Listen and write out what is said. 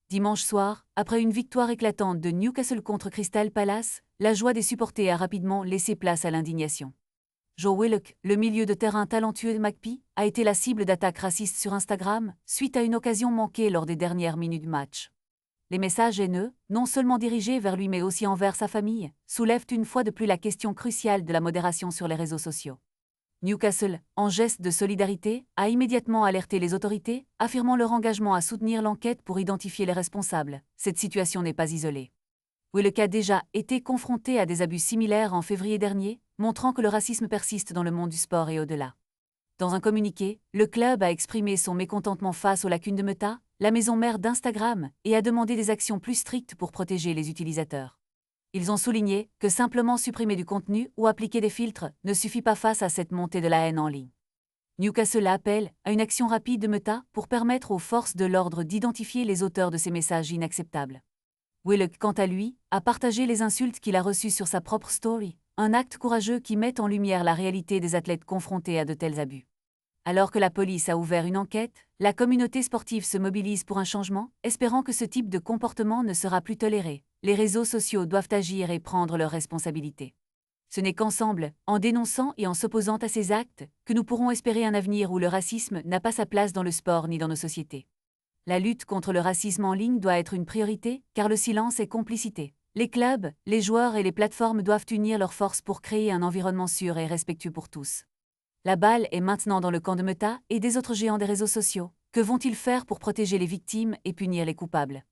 Dimanche soir, après une victoire éclatante de Newcastle contre Crystal Palace, la joie des supporters a rapidement laissé place à l'indignation. Joe Willock, le milieu de terrain talentueux de McPhee, a été la cible d'attaques racistes sur Instagram, suite à une occasion manquée lors des dernières minutes du match. Les messages haineux, non seulement dirigés vers lui mais aussi envers sa famille, soulèvent une fois de plus la question cruciale de la modération sur les réseaux sociaux. Newcastle, en geste de solidarité, a immédiatement alerté les autorités, affirmant leur engagement à soutenir l'enquête pour identifier les responsables. Cette situation n'est pas isolée. Willock a déjà été confronté à des abus similaires en février dernier, montrant que le racisme persiste dans le monde du sport et au-delà. Dans un communiqué, le club a exprimé son mécontentement face aux lacunes de Meta, la maison mère d'Instagram, et a demandé des actions plus strictes pour protéger les utilisateurs. Ils ont souligné que simplement supprimer du contenu ou appliquer des filtres ne suffit pas face à cette montée de la haine en ligne. Newcastle appelle à une action rapide de Meta pour permettre aux forces de l'ordre d'identifier les auteurs de ces messages inacceptables. Willock, quant à lui, a partagé les insultes qu'il a reçues sur sa propre story, un acte courageux qui met en lumière la réalité des athlètes confrontés à de tels abus. Alors que la police a ouvert une enquête, la communauté sportive se mobilise pour un changement, espérant que ce type de comportement ne sera plus toléré. Les réseaux sociaux doivent agir et prendre leurs responsabilités. Ce n'est qu'ensemble, en dénonçant et en s'opposant à ces actes, que nous pourrons espérer un avenir où le racisme n'a pas sa place dans le sport ni dans nos sociétés. La lutte contre le racisme en ligne doit être une priorité, car le silence est complicité. Les clubs, les joueurs et les plateformes doivent unir leurs forces pour créer un environnement sûr et respectueux pour tous. La balle est maintenant dans le camp de Meta et des autres géants des réseaux sociaux. Que vont-ils faire pour protéger les victimes et punir les coupables ?